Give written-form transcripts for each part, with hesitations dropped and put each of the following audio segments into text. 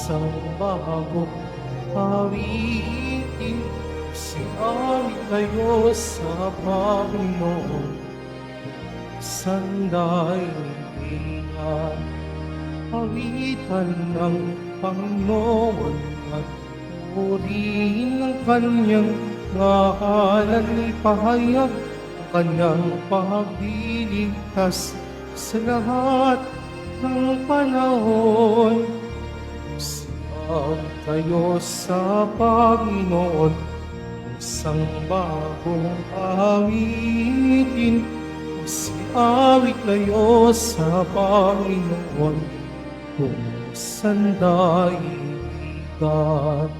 isang bagong awitin. Sinari kayo sa Panginoon, sandaigdigan. Awitan ng Panginoon at purihin ng kanyang ngalan. Ipahayag ang kanyang pagliligtas sa lahat ng panahon. Siyang kayo sa Panginoon, isang bagong awitin. Siawit kayo sa Panginoon, kung sandaigdigan.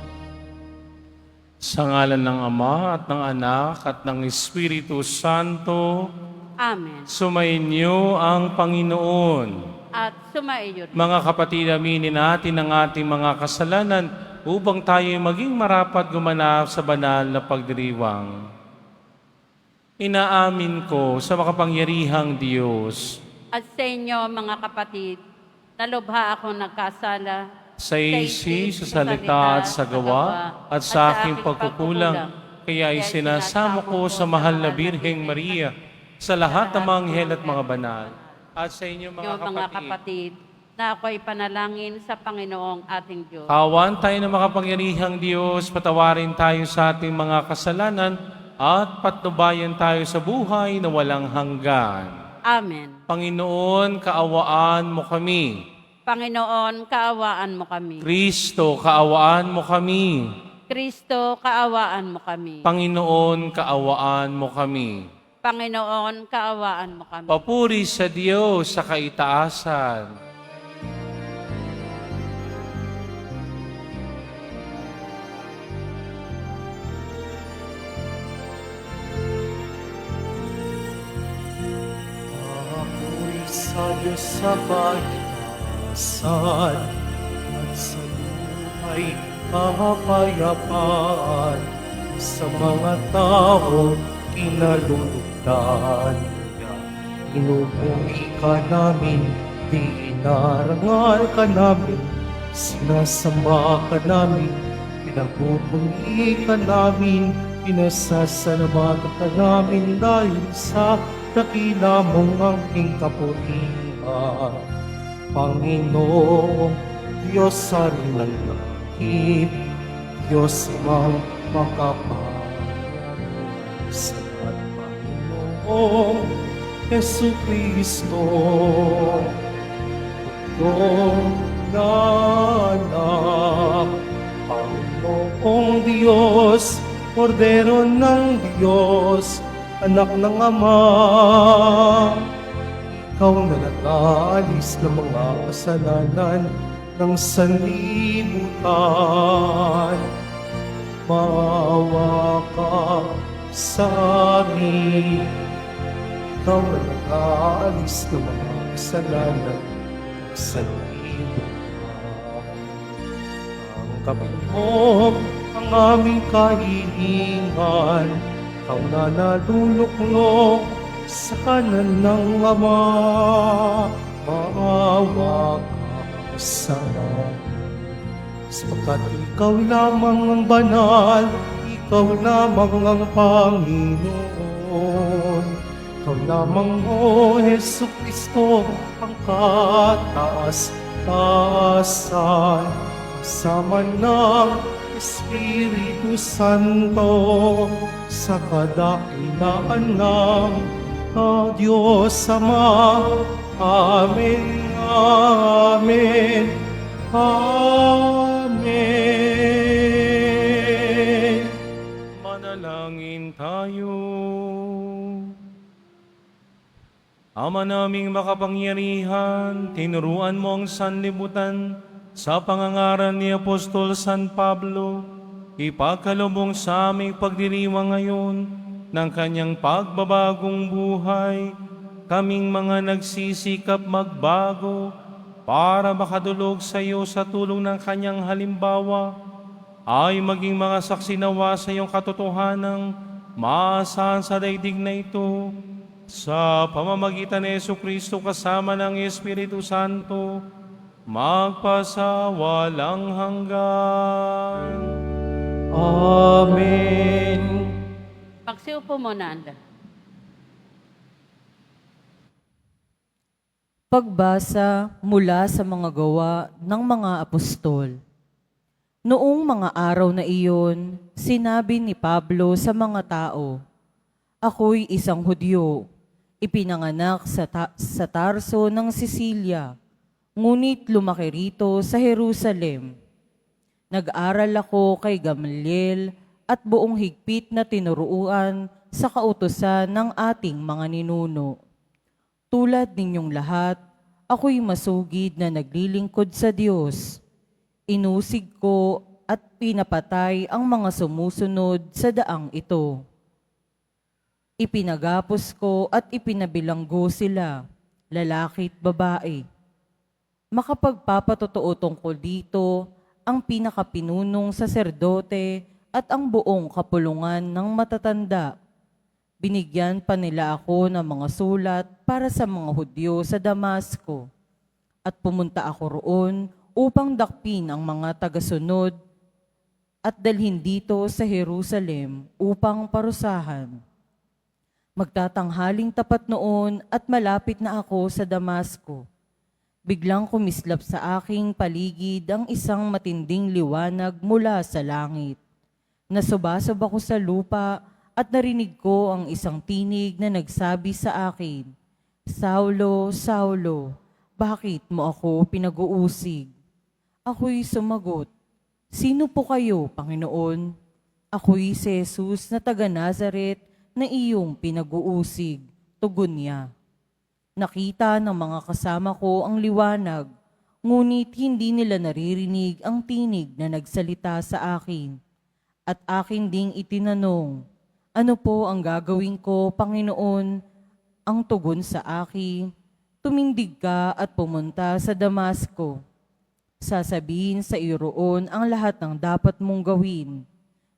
Sa ngalan ng Ama at ng Anak at ng Espiritu Santo, Amen. sumainyo ang Panginoon. At sumaiyo rin. Mga kapatid, aminin natin ang ating mga kasalanan upang tayo maging marapat gumanap sa banal na pagdiriwang. Inaamin ko sa makapangyarihang Diyos, At sa inyo, mga kapatid, nalubha ako nagkasala sa isip, sa salita at sa gawa, at sa aking pagkukulang, kaya isinasamo ko sa mahal na Birheng Maria, sa lahat ng mga anghel at mga banal, at sa inyo mga kapatid. Na ako'y panalangin sa Panginoong ating Diyos. Kawan tayo ng makapangyarihang Diyos, patawarin tayo sa ating mga kasalanan, at patnubayan tayo sa buhay na walang hanggan. Amen. Panginoon, kaawaan mo kami. Panginoon, kaawaan mo kami. Kristo, kaawaan mo kami. Kristo, kaawaan mo kami. Panginoon, kaawaan mo kami. Panginoon, kaawaan mo kami. Papuri sa Diyos sa kaitaasan. Ako'y sa Diyos sa kaitaasan, at sa buhay kapayapaan, sa mga tao kinalulugdan niya. Inubuhi ka namin, dinarangal ka namin, sinasamba ka namin, pinagpupuli ka namin, pinasasalamatan ka namin dahil sa dakila mong aking kapurihan. Panginoong Diyos sa rin ng langit, Diyos amang makapangyarihan, salamat Panginoong Yesu Kristo, Panginoong nanak, Panginoong Diyos, Kordero ng Diyos, Anak ng Ama. Ikaw na nag-aalis ng mga kasalanan ng sanlibutan. Maawa ka sa amin. Ikaw na nag-aalis ng mga kasalanan ng sanlibutan. Tanggapin mo ang aming kahilingan. Ikaw na naluluklok sa kanan ng Ama. Maawa ka sa amin. Sapagkat ikaw lamang ang banal, ikaw lamang ang Panginoon. Ikaw lamang, O Hesu Kristo, ang kataas-taasan, kasama ng Espiritu Santo, sa kadakilaan ng Diyos Ama. Amen, Amen, Amen. Manalangin tayo. Ama naming makapangyarihan, tinuruan mo ang sanlibutan sa pangangaral ni Apostol San Pablo, ipagkalubong sa aming pagdiriwang ngayon ng kanyang pagbabagong buhay, kaming mga nagsisikap magbago para makadulog sa iyo sa tulong ng kanyang halimbawa, ay maging mga saksi nawa sa iyong katotohanang maasahan sa daigdig na ito, sa pamamagitan ni Jesu Kristo kasama ng Espiritu Santo, magpasawalang hanggan. Amen. Magsiupo muna ang lahat. Pagbasa mula sa mga gawa ng mga apostol. Noong mga araw na iyon, sinabi ni Pablo sa mga tao, "Ako'y isang Hudyo, ipinanganak sa Tarso ng Sicilia, ngunit lumaki rito sa Jerusalem. Nag-aral ako kay Gamaliel at buong higpit na tinuruan sa kautusan ng ating mga ninuno. Tulad ninyong lahat, ako'y masugid na naglilingkod sa Diyos. Inusig ko at pinapatay ang mga sumusunod sa daang ito. Ipinagapos ko at ipinabilanggo sila, lalaki at babae. Makapagpapatotoo tungkol dito ang pinakapinunong saserdote at ang buong kapulungan ng matatanda. Binigyan pa nila ako ng mga sulat para sa mga Hudyo sa Damasco. At pumunta ako roon upang dakpin ang mga tagasunod at dalhin dito sa Jerusalem upang parusahan. Magtatanghaling tapat noon at malapit na ako sa Damasco. Biglang kumislap sa aking paligid ang isang matinding liwanag mula sa langit. Nasubasab ako sa lupa at narinig ko ang isang tinig na nagsabi sa akin, "Saulo, Saulo, bakit mo ako pinag-uusig?" Ako'y sumagot, "Sino po kayo, Panginoon?" "Ako'y si Jesus na taga Nazaret na iyong pinag-uusig," tugon niya. Nakita ng mga kasama ko ang liwanag, ngunit hindi nila naririnig ang tinig na nagsalita sa akin. At akin ding itinanong, "Ano po ang gagawin ko, Panginoon?" Ang tugon sa akin, "Tumindig ka at pumunta sa Damasco. Sasabihin sa iyo roon ang lahat ng dapat mong gawin."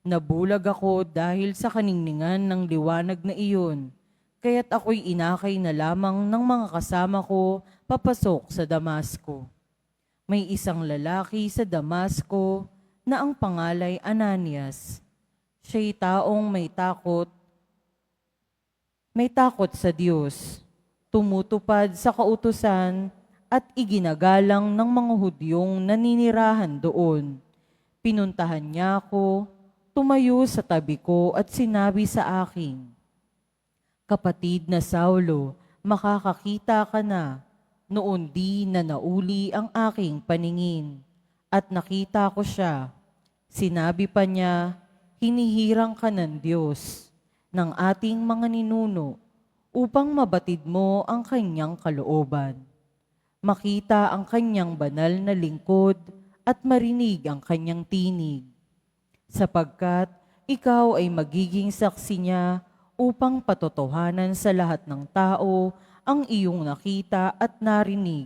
Nabulag ako dahil sa kaningningan ng liwanag na iyon, kaya't ako'y inakay na lamang ng mga kasama ko papasok sa Damasco. May isang lalaki sa Damasco na ang pangalay Ananias. Siya'y taong may takot sa Diyos, tumutupad sa kautusan at iginagalang ng mga Hudyong naninirahan doon. Pinuntahan niya ako, tumayo sa tabi ko at sinabi sa akin, "Kapatid na Saulo, makakakita ka na." Noon di na nauli ang aking paningin at nakita ko siya. Sinabi pa niya, "Hinihirang ka ng Diyos, ng ating mga ninuno, upang mabatid mo ang kanyang kalooban, makita ang kanyang banal na lingkod at marinig ang kanyang tinig. Sapagkat ikaw ay magiging saksi niya upang patotohanan sa lahat ng tao ang iyong nakita at narinig.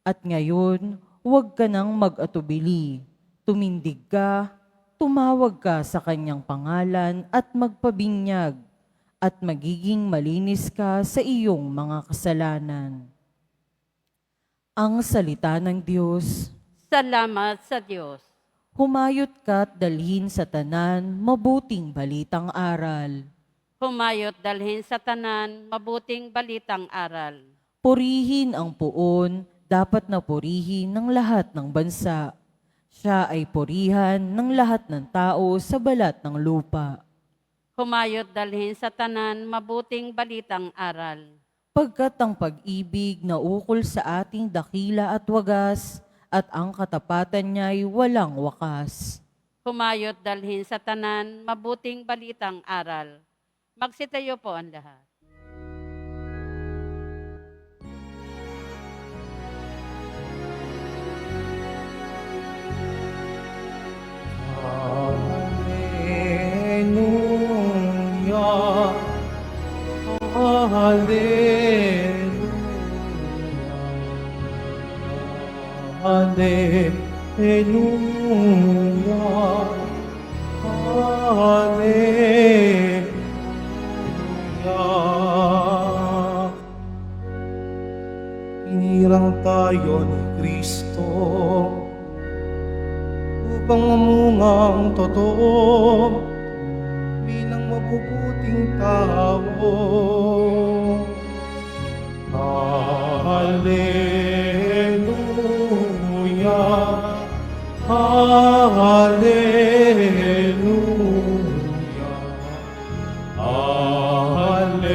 At ngayon, huwag ka nang mag-atubili. Tumindig ka, tumawag ka sa kanyang pangalan at magpabinyag, at magiging malinis ka sa iyong mga kasalanan." Ang salita ng Diyos. Salamat sa Diyos. Humayot ka't dalhin sa tanan mabuting balitang aral. Humayot dalhin sa tanan, mabuting balitang aral. Purihin ang puon, dapat na purihin ng lahat ng bansa. Siya ay purihan ng lahat ng tao sa balat ng lupa. Humayot dalhin sa tanan, mabuting balitang aral. Pagkat ang pag-ibig na ukol sa ating dakila at wagas, at ang katapatan niya'y walang wakas. Humayot dalhin sa tanan, mabuting balitang aral. Magsitayo po ang lahat. Hallelujah. Hallelujah. Hallelujah. Hallelujah. Hinirang tayo ni Kristo, upang mamungang totoo bilang mabubuting tao. Hallelujah, Hallelujah, Hallelujah,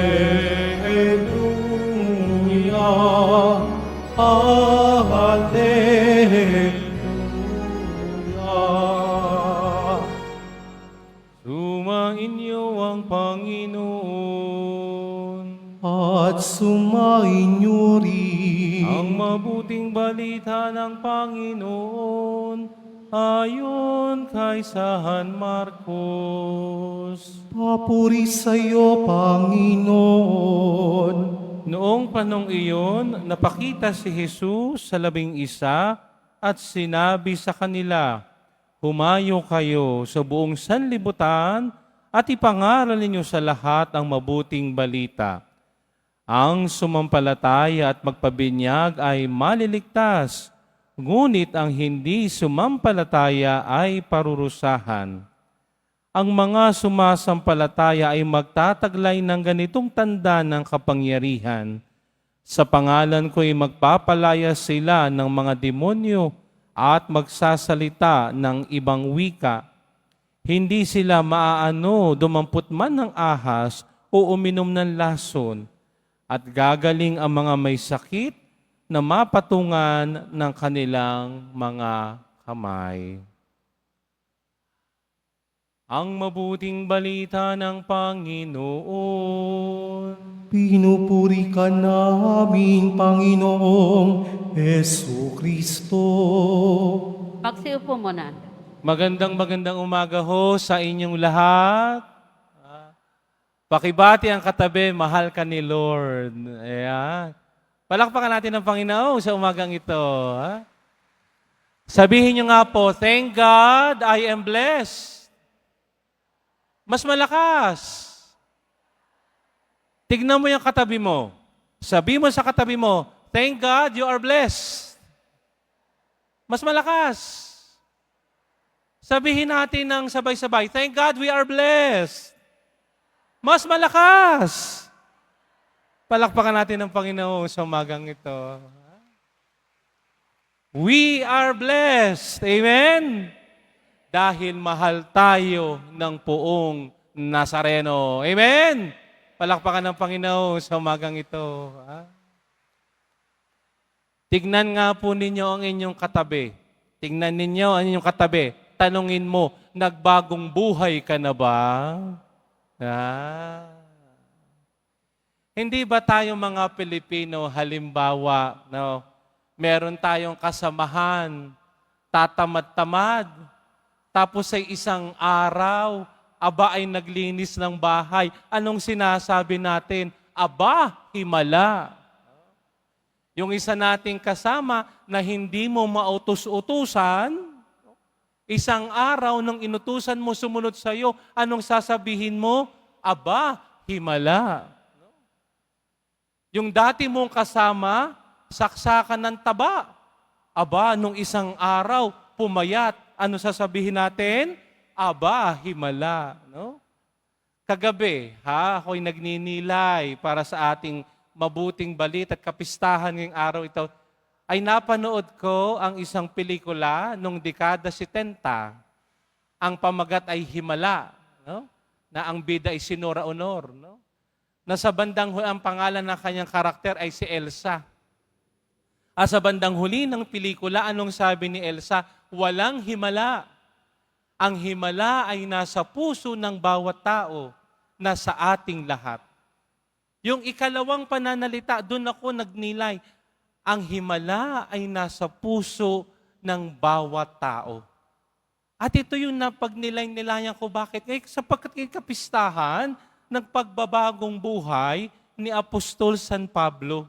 Hallelujah. Sumainyo ang Panginoon. At sumainyo rin Ang mabuting balita ng Panginoon ayon kay San Marcos. papuri sa iyo, Panginoon. Noong panong iyon, napakita si Jesus sa 11 at sinabi sa kanila, "Humayo kayo sa buong sanlibutan at ipangaral ninyo sa lahat ang mabuting balita. Ang sumampalataya at magpabinyag ay maliligtas, ngunit ang hindi sumampalataya ay parurusahan. Ang mga sumasampalataya ay magtataglay ng ganitong tanda ng kapangyarihan. Sa pangalan ko'y magpapalaya sila ng mga demonyo at magsasalita ng ibang wika. Hindi sila maaano dumampot man ng ahas o uminom ng lason, at gagaling ang mga may sakit na mapatungan ng kanilang mga kamay." Ang mabuting balita ng Panginoon. Pinupuri ka namin, Panginoong Hesu Kristo. Pagsiupo muna. Magandang umaga ho sa inyong lahat. Pakibati ang katabi, mahal ka ni Lord. Ayan. Palakpakan natin ang Panginoon sa umagang ito. Ha? Sabihin nyo nga po, "Thank God I am blessed." Mas malakas. Tignan mo yung katabi mo. Sabi mo sa katabi mo, "Thank God you are blessed." Mas malakas. Sabihin natin ng sabay-sabay, "Thank God we are blessed." Mas malakas. Palakpakan natin ang Panginoon sa umagang ito. We are blessed. Amen? Dahil mahal tayo ng poong Nazareno. Amen? Palakpakan ng Panginoon sa umagang ito. Tignan nga po ninyo ang inyong katabi. Tignan ninyo ang inyong katabi. Tanungin mo, nagbagong buhay ka na ba? Hindi ba tayo mga Pilipino, halimbawa, no, meron tayong kasamahan, tatamad-tamad, tapos sa isang araw, aba ay naglinis ng bahay. Anong sinasabi natin? Aba, himala. Yung isa nating kasama na hindi mo mautos-utusan, isang araw nung inutusan mo sumunod sa iyo, anong sasabihin mo? Aba, himala. Yung dati mong kasama, saksakan ng taba. Aba, nung isang araw, pumayat. Ano sasabihin natin? Aba, himala. No? Kagabi, ako'y nagninilay para sa ating mabuting balita at kapistahan ngayong araw ito. Ay napanood ko ang isang pelikula noong dekada 70. Ang pamagat ay Himala. No? Na ang bida ay si Nora Honor. No? Na sa bandang huli, ang pangalan ng kanyang karakter ay si Elsa. Sa bandang huli ng pelikula, anong sabi ni Elsa? Walang himala. Ang himala ay nasa puso ng bawat tao, nasa ating lahat. Yung ikalawang pananalita, doon ako nagnilay. Ang himala ay nasa puso ng bawat tao. At ito yung napagnilay-nilayan ko. Bakit? Sapagkat kapistahan ng pagbabagong buhay ni Apostol San Pablo.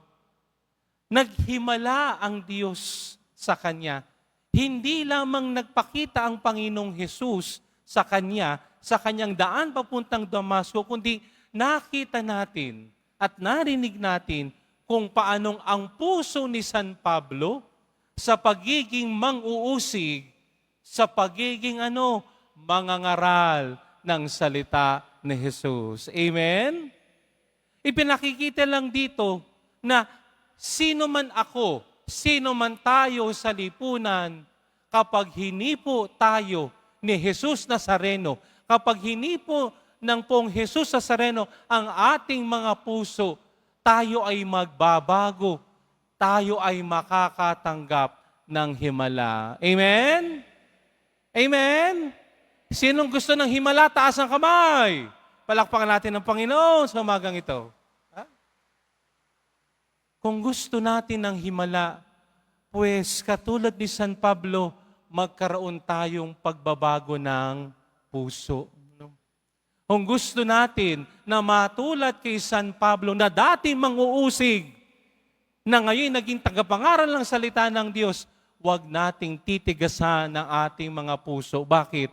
Naghimala ang Diyos sa kanya. Hindi lamang nagpakita ang Panginoong Hesus sa kanya, sa kanyang daan papuntang Damasco, kundi nakita natin at narinig natin kung paanong ang puso ni San Pablo sa pagiging mang-uusig, sa pagiging mangangaral ng salita ni Jesus. Amen? Ipinakikita lang dito na sino man ako, sino man tayo sa lipunan, kapag hinipo tayo ni Jesus Nazareno, kapag hinipo ng pong Jesus Nazareno ang ating mga puso, tayo ay magbabago, tayo ay makakatanggap ng himala. Amen? Amen? Sinong gusto ng himala? Taas ang kamay. Palakpakan natin ng Panginoon sa umagang ito. Ha? Kung gusto natin ng himala, pues katulad ni San Pablo, magkaroon tayong pagbabago ng puso. No? Kung gusto natin na matulad kay San Pablo na dati mang-uusig, na ngayon naging tagapangaral ng salita ng Diyos, huwag nating titigasan ang ating mga puso. Bakit?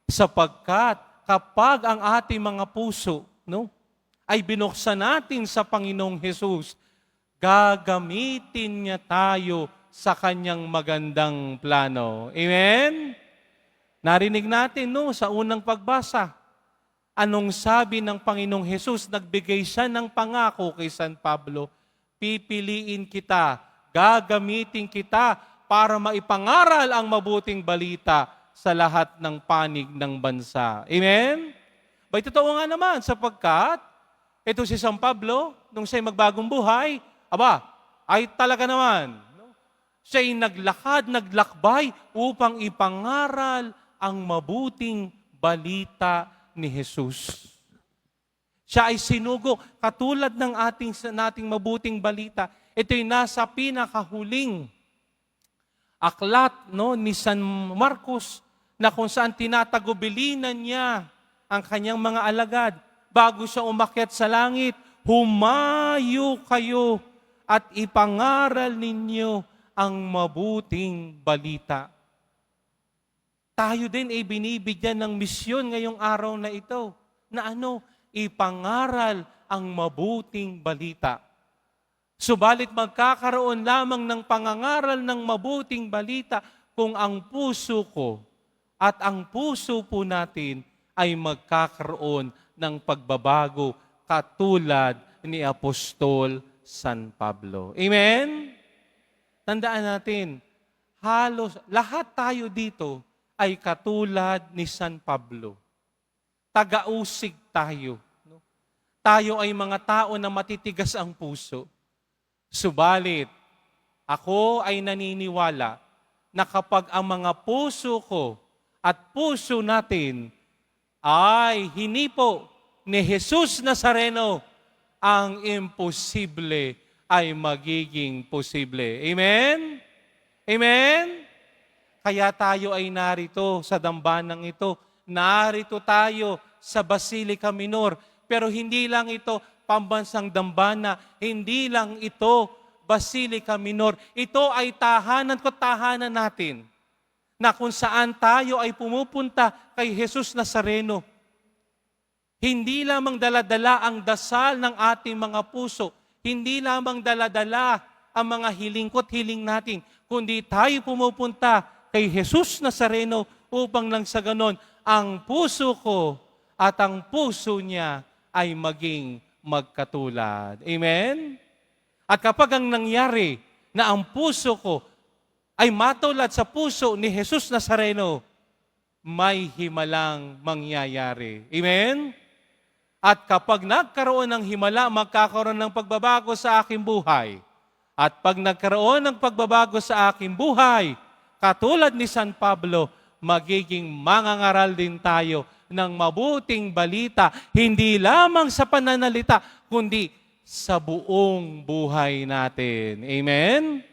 Sapagkat kapag ang ating mga puso ay binuksan natin sa Panginoong Hesus, gagamitin niya tayo sa kanyang magandang plano. Amen? Narinig natin sa unang pagbasa. Anong sabi ng Panginoong Hesus? Nagbigay siya ng pangako kay San Pablo, pipiliin kita, gagamitin kita para maipangaral ang mabuting balita sa lahat ng panig ng bansa. Amen? Bay, totoo nga naman, sapagkat ito si San Pablo, nung siya'y magbagong buhay, ay talaga naman, siya'y naglakbay upang ipangaral ang mabuting balita ni Jesus. Siya ay sinugo, katulad ng nating mabuting balita. Ito'y nasa pinakahuling aklat ni San Marcos na kung saan tinatagubilinan niya ang kanyang mga alagad bago siya umakyat sa langit. Humayo kayo at ipangaral ninyo ang mabuting balita. Tayo din ay binibigyan ng misyon ngayong araw na ito na ipangaral ang mabuting balita. Subalit magkakaroon lamang ng pangangaral ng mabuting balita kung ang puso ko at ang puso po natin ay magkakaroon ng pagbabago katulad ni Apostol San Pablo. Amen? Tandaan natin, halos lahat tayo dito ay katulad ni San Pablo. Taga-usig tayo. Tayo ay mga tao na matitigas ang puso. Subalit, ako ay naniniwala na kapag ang mga puso ko at puso natin ay hinipo ni Jesus Nazareno, ang imposible ay magiging posible. Amen? Amen? Kaya tayo ay narito sa dambanang ito. Narito tayo sa Basilica Minor. Pero hindi lang ito pambansang dambana, hindi lang ito Basilica Minor. Ito ay tahanan natin na kung saan tayo ay pumupunta kay Jesus Nazareno. Hindi lamang daladala ang dasal ng ating mga puso, hindi lamang daladala ang mga hiling natin, kundi tayo pumupunta kay Jesus Nazareno upang lang sa ganon, ang puso ko at ang puso niya ay maging magkatulad. Amen? At kapag ang nangyari na ang puso ko ay matulad sa puso ni Jesus Nazareno, may himalang mangyayari. Amen? At kapag nagkaroon ng himala, magkakaroon ng pagbabago sa aking buhay. At pag nagkaroon ng pagbabago sa aking buhay, katulad ni San Pablo, magiging mangangaral din tayo ng mabuting balita, hindi lamang sa pananalita, kundi sa buong buhay natin. Amen?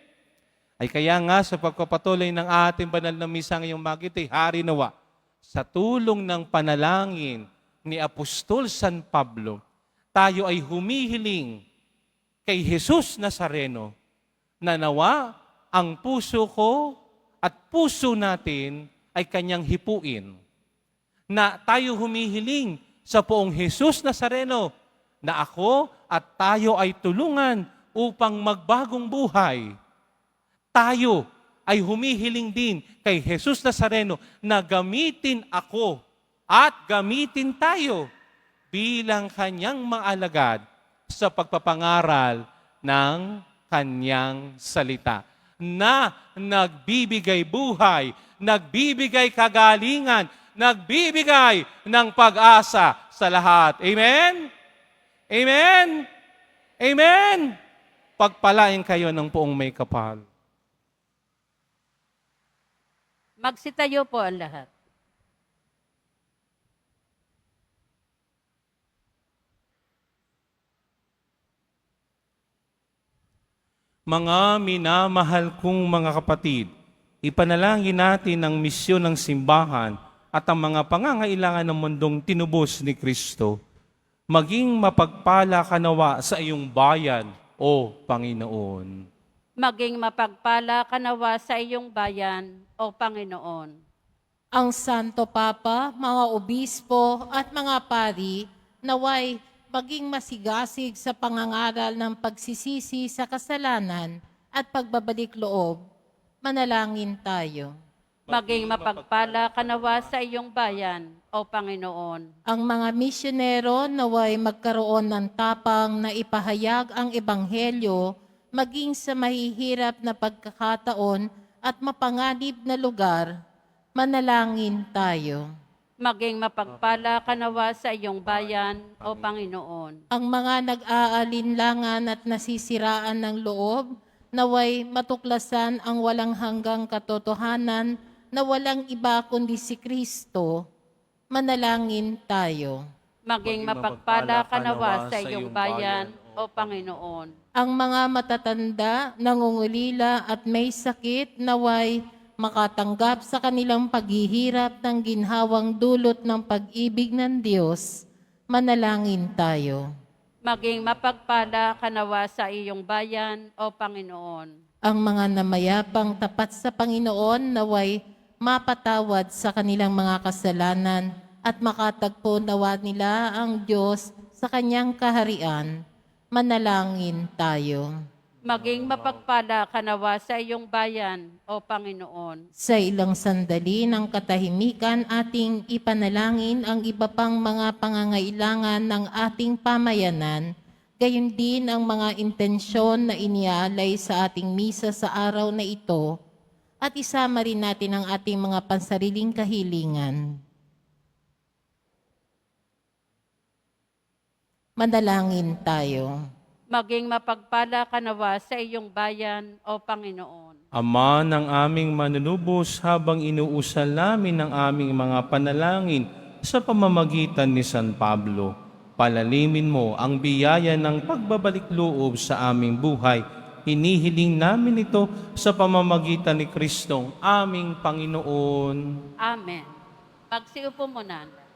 Ay kaya nga sa pagpapatuloy ng ating banal na misa ngayong magito'y hari nawa, sa tulong ng panalangin ni Apostol San Pablo, tayo ay humihiling kay Jesus Nazareno na nawa ang puso ko at puso natin ay kanyang hipuin. Na tayo humihiling sa poong Jesus Nazareno na ako at tayo ay tulungan upang magbagong buhay. Tayo ay humihiling din kay Jesus Nazareno na gamitin ako at gamitin tayo bilang kanyang mga alagad sa pagpapangaral ng kanyang salita na nagbibigay buhay, nagbibigay kagalingan, nagbibigay ng pag-asa sa lahat. Amen? Amen? Amen? Pagpalain kayo ng poong may kapal. Magsitayo po ang lahat. Mga minamahal kong mga kapatid, ipanalangin natin ang misyon ng simbahan at ang mga pangangailangan ng mundong tinubos ni Kristo. Maging mapagpala ka nawa sa iyong bayan, O Panginoon. Maging mapagpala ka nawa sa iyong bayan, O Panginoon. Ang Santo Papa, mga obispo at mga pari, naway maging masigasig sa pangangaral ng pagsisisi sa kasalanan at pagbabalik loob. Manalangin tayo. Maging mapagpala ka nawa sa iyong bayan, O Panginoon. Ang mga misyonero naway magkaroon ng tapang na ipahayag ang Ebanghelyo maging sa mahihirap na pagkakataon at mapanganib na lugar. Manalangin tayo. Maging mapagpala ka nawa sa iyong bayan, O Panginoon. Ang mga nag-aalinlangan at nasisiraan ng loob, naway matuklasan ang walang hanggang katotohanan na walang iba kundi si Kristo. Manalangin tayo. Maging mapagpala ka nawa sa iyong bayan, O Panginoon. Ang mga matatanda, nangungulila at may sakit, naway makatanggap sa kanilang paghihirap ng ginhawang dulot ng pag-ibig ng Diyos. Manalangin tayo. Maging mapagpala ka nawa sa iyong bayan, O Panginoon. Ang mga namayapang tapat sa Panginoon naway mapatawad sa kanilang mga kasalanan at makatagpo nawa nila ang Diyos sa kanyang kaharian. Manalangin tayo. Maging mapagpala ka nawa sa iyong bayan, O Panginoon. Sa ilang sandali ng katahimikan, ating ipanalangin ang iba pang mga pangangailangan ng ating pamayanan, gayon din ang mga intensyon na iniaalay sa ating misa sa araw na ito, at isama rin natin ang ating mga pansariling kahilingan. Manalangin tayo. Maging mapagpala ka nawa sa iyong bayan, O Panginoon. Ama ng aming manunubos, habang inuusal namin ang aming mga panalangin sa pamamagitan ni San Pablo, palalimin mo ang biyaya ng pagbabalik loob sa aming buhay. Hinihiling namin ito sa pamamagitan ni Kristong aming Panginoon. Amen. Magsiupo muna.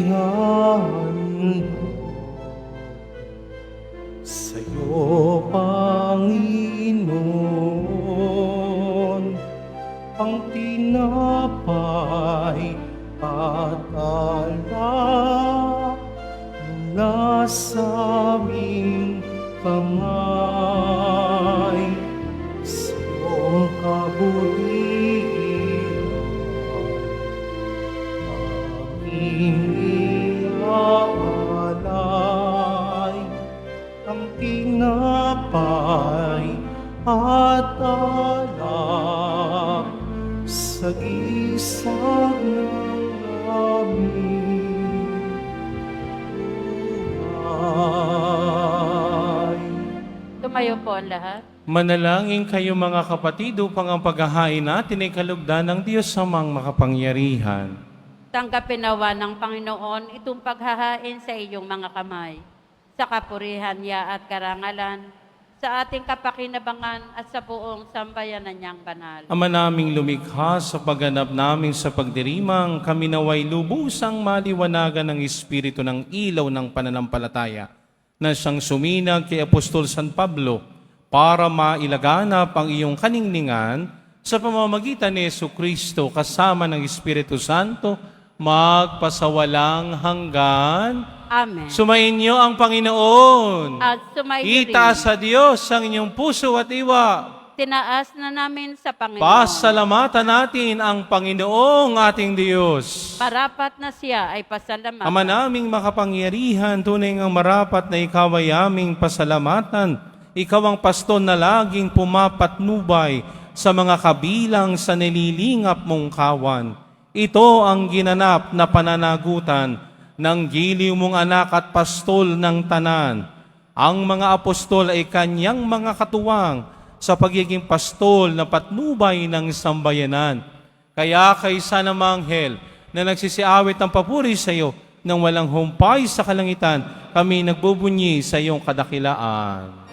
Mahihan sa'yo, Panginoon, ang tinapay at alak mula sa aming kamay, sa iyong kabutihan. Iniaalay ang tinapay at alak sa gisag ng aming buhay. Tumayo po ang lahat. Manalangin kayo mga kapatid upang ang paghahain natin ay kalugdan ng Diyos sa mga makapangyarihan. Tanggapin nawa ng Panginoon itong paghahain sa iyong mga kamay, sa kapurihan niya at karangalan, sa ating kapakinabangan at sa buong sambayanan niyang banal. Ama naming lumikha sa pagganap namin sa pagdirimang, kami naway lubusang maliwanagan ng Espiritu ng ilaw ng pananampalataya na siyang suminag kay Apostol San Pablo para mailaganap ang iyong kaningningan sa pamamagitan ni Jesucristo kasama ng Espiritu Santo, magpasawalang hanggan. Amen. Sumayin niyo ang Panginoon. At sumayin Itaas rin, sa Diyos ang inyong puso at iwa. tinaas na namin sa Panginoon. Pasalamatan natin ang Panginoong ating Diyos. Parapat na siya ay pasalamatan. Ama naming makapangyarihan, tunay ngang marapat na ikaw ay aming pasalamatan. Ikaw ang pastor na laging pumapatnubay sa mga kabilang sa nililingap mong kawan. Ito ang ginanap na pananagutan ng giliw mong anak at pastol ng tanan. Ang mga apostol ay kanyang mga katuwang sa pagiging pastol na patnubay ng sambayanan. Kaya kaysa ng manghel na nagsisiawit ng papuri sa iyo nang walang humpay sa kalangitan, kami nagbubunyi sa iyong kadakilaan.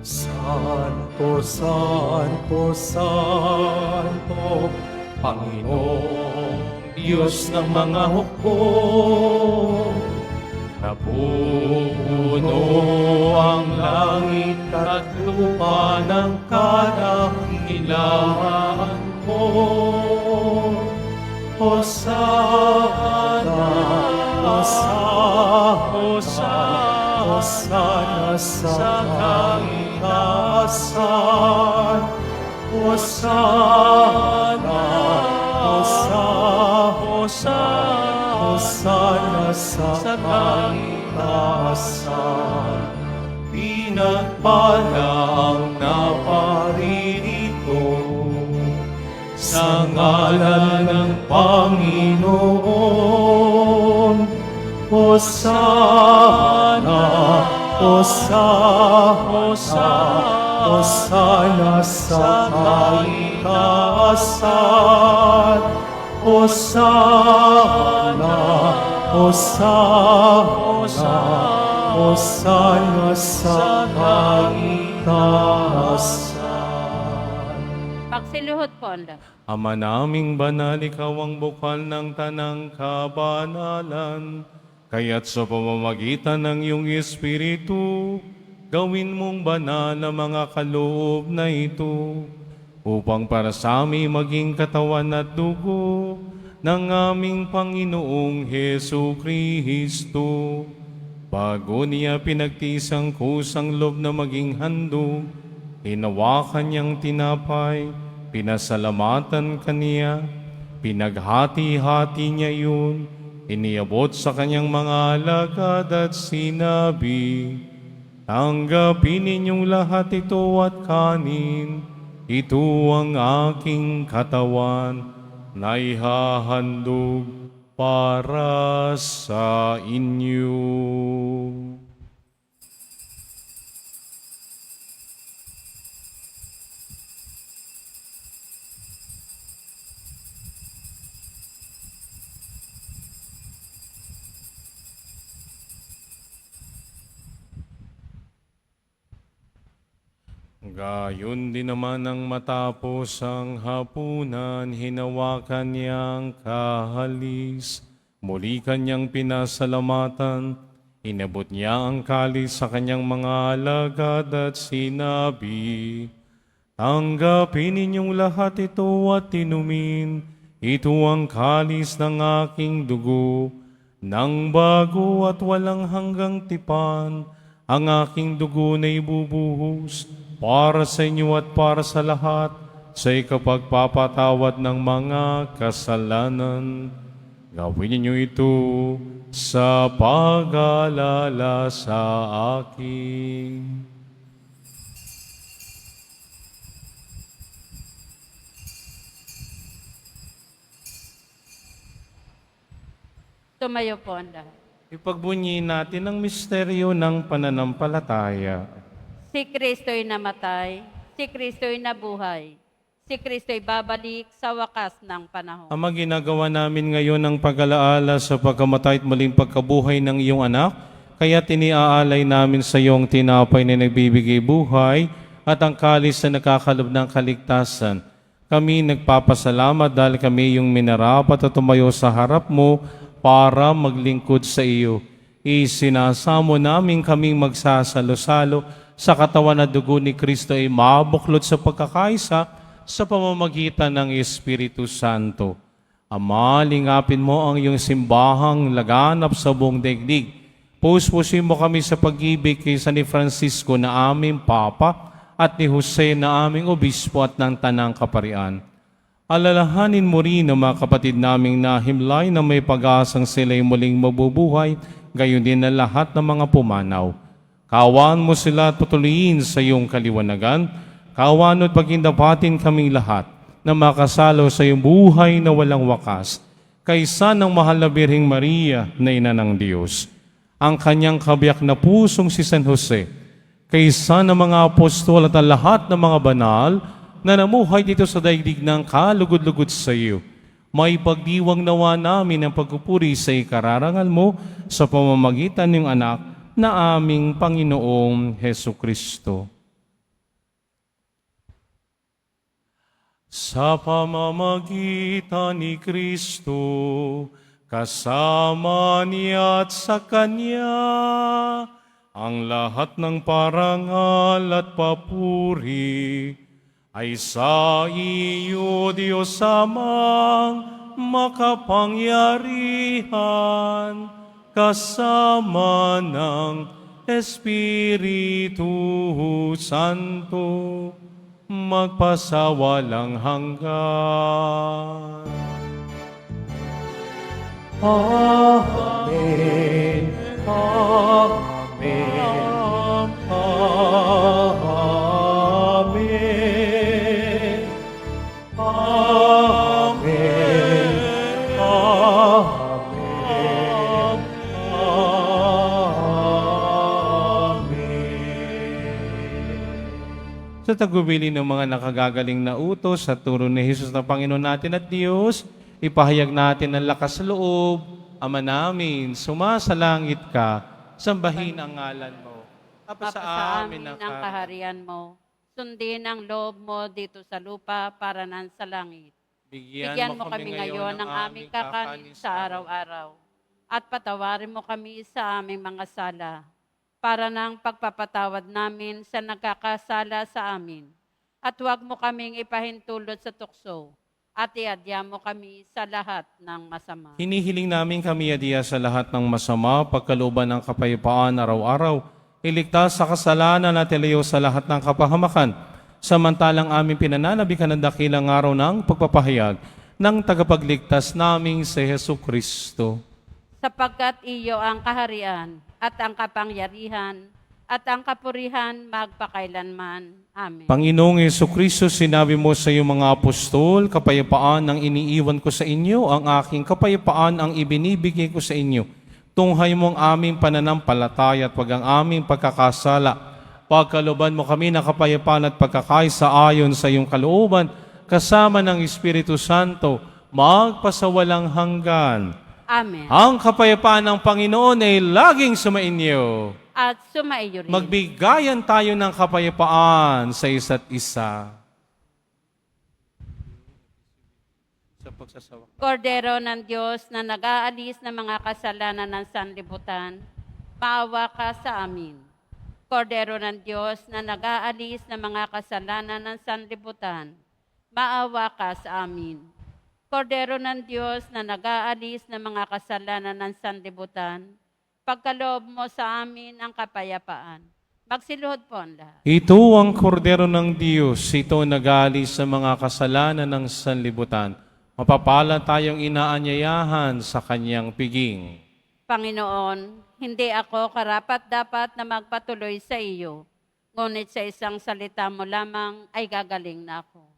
Santo, Santo, Santo, Panginoong Diyos ng mga hukbo. Napupuno ang langit at lupa ng kadakilaan mo. Hosana, Hosana, Hosana sa kaitaasan. Hosana, Hosana, Hosana sa kaitaasan. Pinagpala ang naparirito sa ngalan ng Panginoon. Hosana, Hosana, Hosana sa kaitaasan. Hosana, Hosana, Hosana sa kaitaasan. Pagsiluhod po ang lahat. Ama naming banal, ikaw ang bukal ng tanang kabanalan. Kaya't sa pamamagitan ng iyong Espiritu, gawin mong banal ang mga kaloob na ito, upang para sa amin maging katawan at dugo ng aming Panginoong Hesu Kristo. Bago niya pinagtiis ang kusang loob na maging handog, hinawakan niyang tinapay, pinasalamatan kaniya, pinaghati-hati niya yun, iniabot sa kanyang mga alagad at sinabi, tanggapin ninyong lahat ito at kanin, ito ang aking katawan na ihahandog para sa inyo. Gayon din naman nang matapos ang hapunan, hinawakan niyang kahalis. Muli kanyang pinasalamatan, inabot niya ang kalis sa kanyang mga alagad at sinabi, tanggapin ninyong lahat ito at inumin. Ito ang kalis ng aking dugo, ng bago at walang hanggang tipan. Ang aking dugo na ibubuhos para sa inyo at para sa lahat, sa ikapagpapatawad ng mga kasalanan. Gawin niyo ito sa pag-alala sa akin. Tumayo po ang lahat. Ipagbunyi natin ang misteryo ng pananampalataya. Si Kristo'y namatay, si Kristo'y nabuhay, si Kristo'y babalik sa wakas ng panahon. Ama, ginagawa namin ngayon ang pag-alaala sa pagkamatay at muling pagkabuhay ng iyong anak, kaya tiniaalay namin sa iyong tinapay na nagbibigay buhay at ang kalis na nakakalob ng kaligtasan. Kami nagpapasalamat dahil kami yung minarapat at tumayo sa harap mo para maglingkod sa iyo. Isinasamo namin kaming magsasalo-salo sa katawan at dugo ni Kristo ay mabuklod sa pagkakaisa sa pamamagitan ng Espiritu Santo. Ama, lingapin mo ang iyong simbahang laganap sa buong daigdig. Puspusin mo kami sa pag-ibig kay San Francisco na aming Papa at ni Jose na aming Obispo at ng Tanang Kaparian. Alalahanin mo rin ang mga kapatid naming nahimlay na may pag-asang sila'y muling mabubuhay, gayon din na lahat ng mga pumanaw. Kaawaan mo sila at patuloyin sa iyong kaliwanagan. Kaawaan at pagindapatin kaming lahat na makasalo sa iyong buhay na walang wakas, kaysa ng mahal na Birheng Maria na Ina ng Diyos, ang kanyang kabiyak na pusong si San Jose, kaysa ng mga apostol at ang lahat ng mga banal na namuhay dito sa daigdig ng kalugod-lugod sa iyo. May pagdiwang nawa namin ang pagpupuri sa ikararangal mo sa pamamagitan ng anak na aming Panginoong Hesu Kristo. Sa pamamagitan ni Kristo, kasama niya at sa Kanya, ang lahat ng parangal at papuri ay sa iyo, Diyos Amang makapangyarihan, kasama ng Espiritu Santo, magpasawalang hanggan. Amen. Amen. Amen. Amen. Amen. Sa tagubilin ng mga nakagagaling na utos sa turo ni Jesus na Panginoon natin at Diyos, ipahayag natin ang lakas sa loob. Ama namin, sumasalangit ka, sambahin ang ngalan mo. Apa sa amin ang kaharian mo. Sundin ang loob mo dito sa lupa para nan sa langit. Bigyan mo kami ngayon ng aming kakanin sa araw-araw. At patawarin mo kami sa aming mga sala, para ng pagpapatawad namin sa nagkakasala sa amin. At huwag mo kaming ipahintulot sa tukso, at iadya mo kami sa lahat ng masama. Hinihiling namin kami adiya sa lahat ng masama, pagkalooban ng kapayapaan araw-araw, iligtas sa kasalanan at ilayo sa lahat ng kapahamakan, samantalang aming pinananabikan ng dakilang araw ng pagpapahayag ng tagapagligtas naming si Hesu Kristo. Sapagkat iyo ang kaharian at ang kapangyarihan at ang kapurihan magpakailanman. Amen. Panginoong Jesucristo, sinabi mo sa iyong mga apostol, kapayapaan ang iniiwan ko sa inyo, ang aking kapayapaan ang ibinibigay ko sa inyo. Tunghay mo ang aming pananampalataya at wag ang aming pagkakasala. Pagkalooban mo kami ng kapayapaan at pagkakaisa ayon sa iyong kalooban, kasama ng Espiritu Santo, magpasawalang hanggan. Amen. Ang kapayapaan ng Panginoon ay laging sumainyo. At sumaiyo rin. Magbigayan tayo ng kapayapaan sa isa't isa. Sa pagsasawa. Kordero ng Diyos na nag-aalis ng mga kasalanan ng sanlibutan, maawa ka sa amin. Kordero ng Diyos na nag-aalis ng mga kasalanan ng sanlibutan, maawa ka sa amin. Kordero ng Diyos na nag-aalis ng mga kasalanan ng sanlibutan, pagkaloob mo sa amin ang kapayapaan. Magsiluhod po ang lahat. Ito ang kordero ng Diyos, ito nag-aalis sa mga kasalanan ng sanlibutan. Mapapala tayong inaanyayahan sa kanyang piging. Panginoon, hindi ako karapat-dapat na magpatuloy sa iyo, ngunit sa isang salita mo lamang ay gagaling na ako.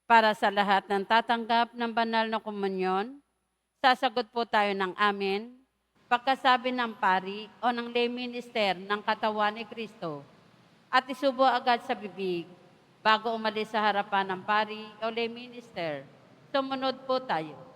Para sa lahat ng tatanggap ng banal na komunyon, sasagot po tayo ng amen pagkasabi ng pari o ng lay minister ng katawan ni Kristo at isubo agad sa bibig bago umalis sa harapan ng pari o lay minister. Sumunod po tayo.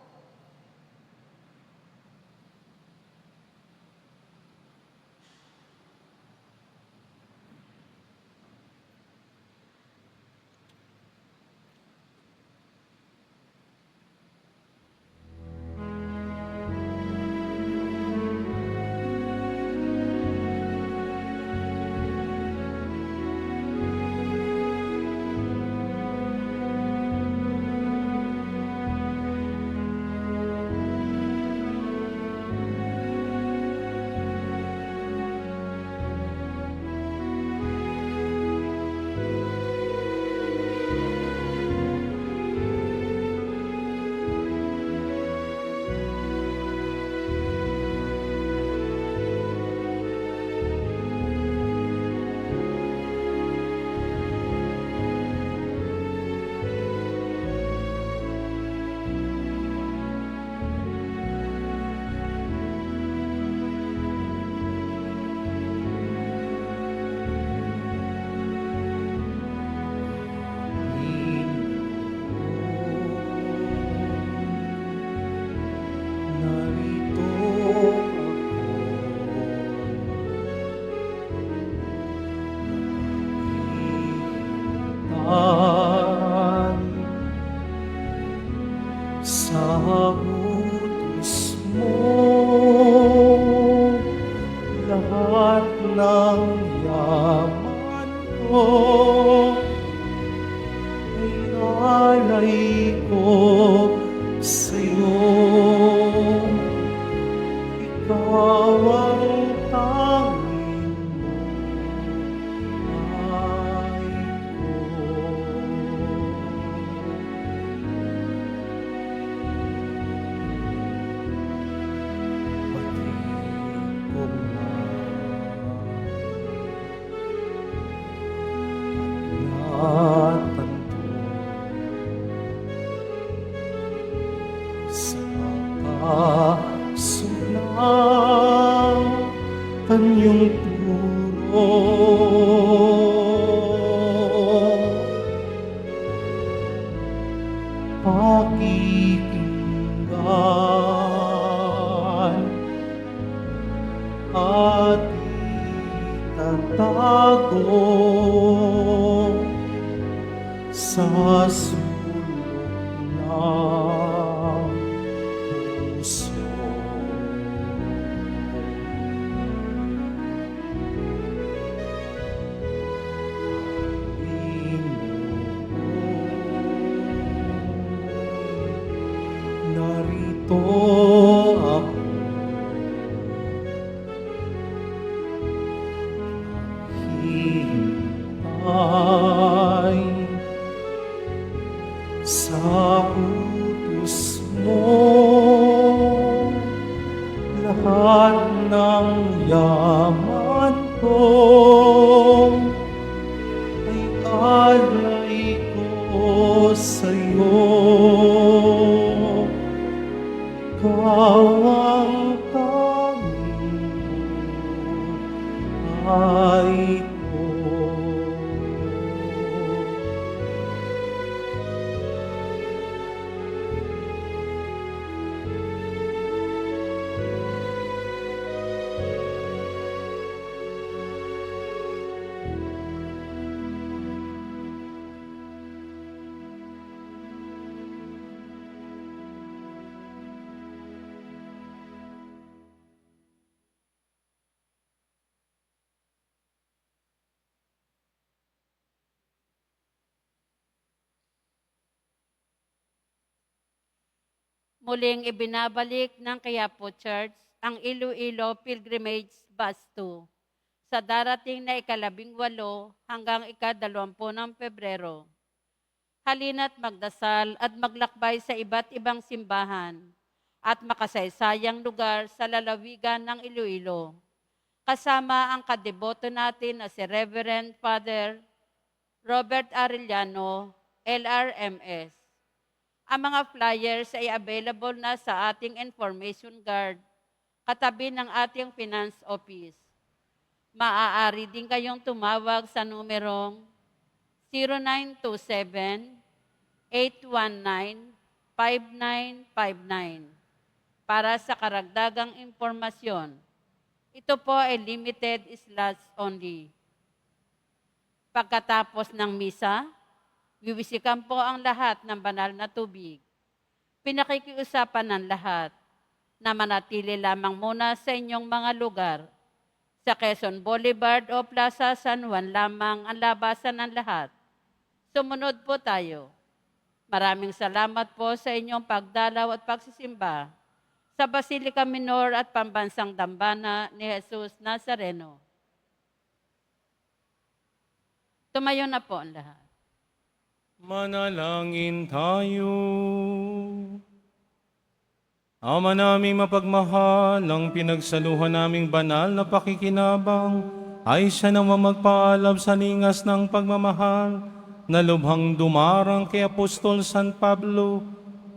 sa utos mo, lahat ng yaman ko ay alay ko sa'yo. Ikaw ang tanging buhay ko. Batid ko na at natanto sa kasulatan yung turo. Pakikinggan at itatago sa sulok ng puso. Narito ako, hihintay sa utos mo, lahat ng yaman ko ay alay ko sa'yo. Ikaw ang tanging buhay ko. Muling ibinabalik ng Quiapo Church ang Iloilo Pilgrimage Bus 2 sa darating na ika-18 hanggang ika-20 ng Pebrero. Halina't magdasal at maglakbay sa iba't ibang simbahan at makasaysayang lugar sa lalawigan ng Iloilo. Kasama ang kadeboto natin na si Reverend Father Robert Arellano, LRMS. Ang mga flyers ay available na sa ating information guard, katabi ng ating finance office. Maaari din kayong tumawag sa numerong 0927-819-5959 para sa karagdagang impormasyon. Ito po ay limited slots only. Pagkatapos ng misa, wiwisikan po ang lahat ng banal na tubig. Pinakikiusapan ng lahat na manatili lamang muna sa inyong mga lugar. Sa Quezon Boulevard o Plaza San Juan lamang ang labasan ng lahat. Sumunod po tayo. Maraming salamat po sa inyong pagdalaw at pagsisimba sa Basilica Minor at Pambansang Dambana ni Jesus Nazareno. Tumayo na po ang lahat. Manalangin tayo. Ama naming mapagmahal, ang pinagsaluhan naming banal na pakikinabang ay siya naman magpaalab sa lingas ng pagmamahal na lubhang dumarang kay Apostol San Pablo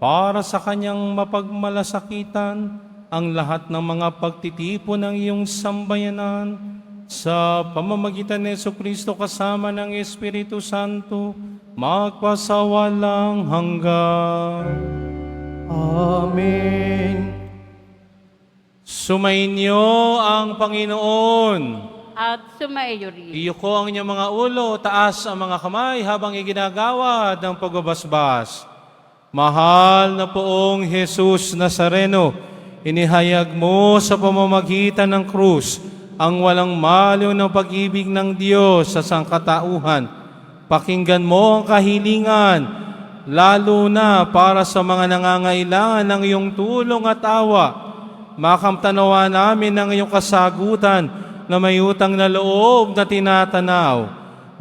para sa kanyang mapagmalasakitan ang lahat ng mga pagtitipon ng iyong sambayanan sa pamamagitan ni Jesucristo kasama ng Espiritu Santo magpasawalang hanggan. Amen. Sumainyo ang Panginoon. At sumaiyo rin. Iyuko ang inyong mga ulo, taas ang mga kamay habang iginagawad ng pagbabasbas. Mahal na poong Jesus Nazareno, inihayag mo sa pamamagitan ng krus ang walang maliw ng pag-ibig ng Diyos sa sangkatauhan. Pakinggan mo ang kahilingan, lalo na para sa mga nangangailangan ng iyong tulong at awa. Makamtanawa namin ang iyong kasagutan na may utang na loob na tinatanaw.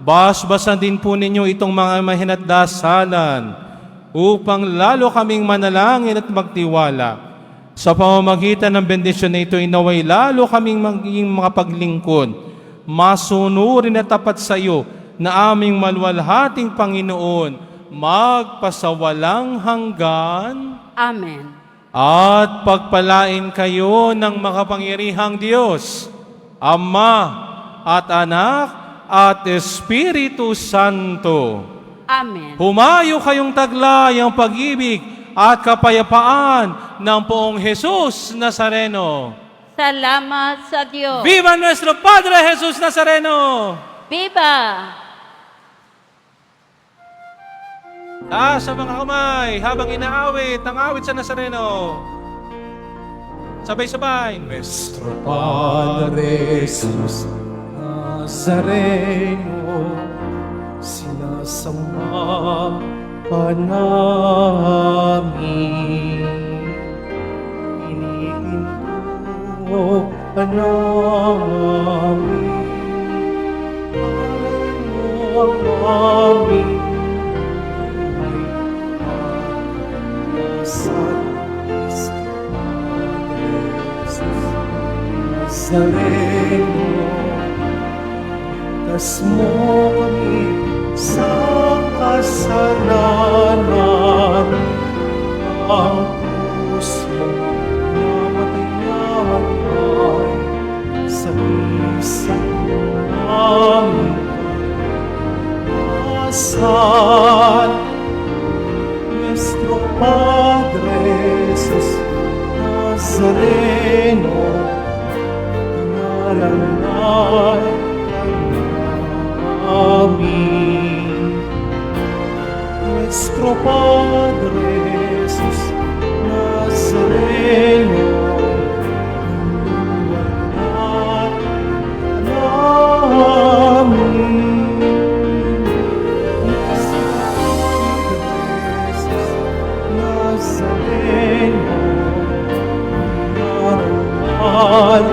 Basbasan din po ninyo itong mga mahinatdasalan upang lalo kaming manalangin at magtiwala. Sa pamamagitan ng bendisyon na ito, inaway lalo kaming maging makapaglingkod, masunurin at tapat sa iyo na aming malwalhating Panginoon, magpasawalang hanggan. Amen. At pagpalain kayo ng makapangyarihang Diyos, Ama at Anak at Espiritu Santo. Amen. Humayo kayong taglay ang pag-ibig at kapayapaan ng poong Jesus Nazareno. Salamat sa Diyos. Viva nuestro Padre Jesus Nazareno! Viva! Taas sa mga kamay habang inaawit ang awit sa Nazareno. Sabay-sabay. Nuestro Padre Jesus Nazareno, sinasamba ka namin. Iniinto ka namin. Ang aming Nazareno, tas mo kami sa kasalanan. Ang krus mo namatayan ay sa isang aming asal. Nuestro Padre Jesus Nazareno, nalalay amin. Nuestro Padre Jesus Nazareno, nalalay amin. Nuestro Padre Jesus Nazareno, nalalay